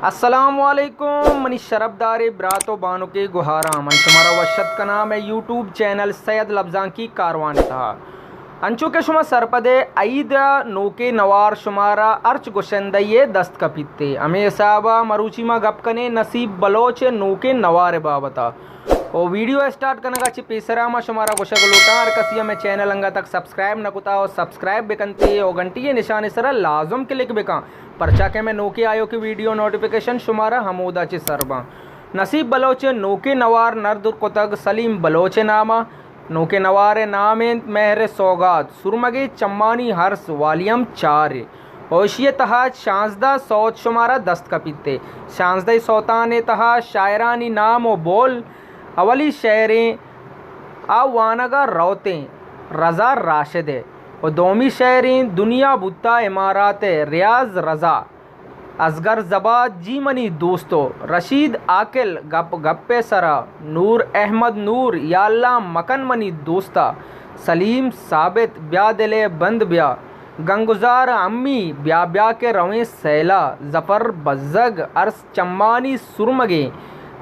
अस्सलामुअलैकुम मनी शरफदार ब्रातो बानो के गुहारा मन शुमारा वशत का नाम है यूट्यूब चैनल सैयद लफ्जां की कारवान था अंचो के शुमा सरपदे ईद नोके नवार शुमारा अर्च गुशंदये दस्त कपिते हमें साहबा मरुचिमा गपकने नसीब बलोच नोके नवार बाबता ओ वीडियो स्टार्ट करने का पेसरामा शुमारा गुशक लोटार कसिया में चैनल अंगा तक सब्सक्राइब न कुता और सब्सक्राइब बेकनते और घंटी के निशान सर लाजम क्लिक बेका परचा के में नोके आयो की वीडियो नोटिफिकेशन शुमारा हमोदा चे सरबा नसीब बलोच नोके नवार नर्द कुतग सलीम बलोच नामा नोके नवार नामे महर सौगात सुरमगे चम्मानी हर्ष वालियम 4 होशिय तहा शांजदा सौत शुमारा दस्त कपिते शांजदा सौतान तहा शायरानी नाम व बोल अवली शहरें आवानगा रौतें रज़ा राशिद और दोमी शहरें दुनिया बुत्ता इमारात रियाज रज़ा असगर जबा जी मनी दोस्तों रशीद आकिल गप गप्पे सरा नूर अहमद नूर याल्ला मकन मनी दोस्ता सलीम साबित ब्या दिले बंद ब्या गंगुजार अम्मी ब्या ब्या के रवें सैला जफ़र बज़्ज़ग अर्स चम्मानी सुरमगे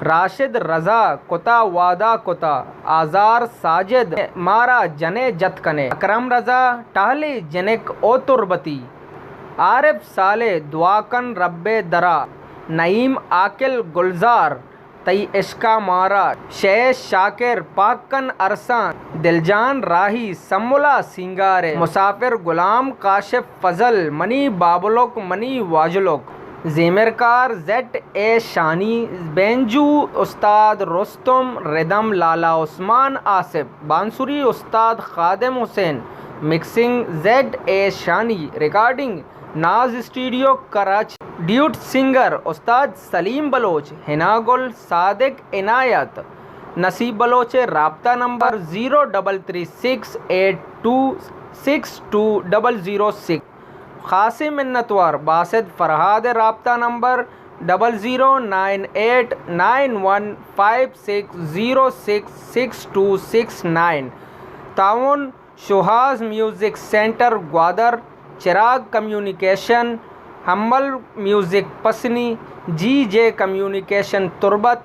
राशिद रज़ा कुता वादा कुता आज़ार साजिद मारा जने जतकने अकरम रज़ा टहले जनिक ओ तुरबती आरिफ साले दुआकन रब्बे दरा नईम आकिल गुलजार तई इश्का मारा शेष शाकिर पाकन अरसान दिलजान राही सम्मुला सिंगारे मुसाफिर गुलाम काशिफ फजल मनी बाबुलुक मनी वाजुलुक ज़ेमरकार जेट ए शानी बेंजू उस्ताद रुस्तम रिदम लाला उस्मान आसिफ बांसुरी Ustad Khadim Hussain mixing Z A Shani recording Naz studio Karachi duet singer Ustad Salim Baloch Hinagul Sadiq Inayat Naseeb Baloch राब्ता नंबर 0368262006 खासी मिन्नतवार बासिद फरहाद राब्ता नंबर 00989156066269 ताउन Shuhaj music centre Gwadar Chirag communication Hammal music Pasni G communication Turbat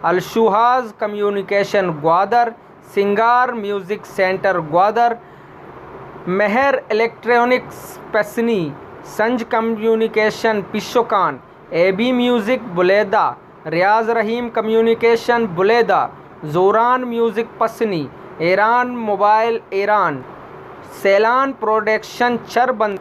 Alshuhaj communication Gwadar Singar music centre Gwadar Mehar electronics Pasni Sanj communication Pishukan AB music Buleda Riaz Rahim communication Buleda Joran music Pasni Iran mobile Iran Sailan production Charband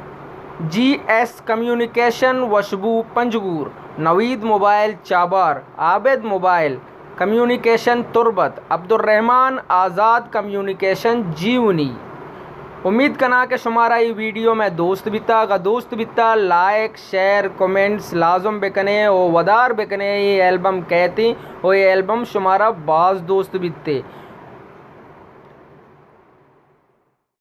GS communication Washbu Panjgur Naveed mobile Chabahar Abid mobile communication Turbat Abdurrahman Azad communication Jiwani. उम्मीद करना कि शुमारा ये video में दोस्त बिता लाइक शेयर कमेंट्स लाजम बेकने और वदार bakanae ये album कहती और ये एल्बम शुमारा बाज़ दोस्त बिते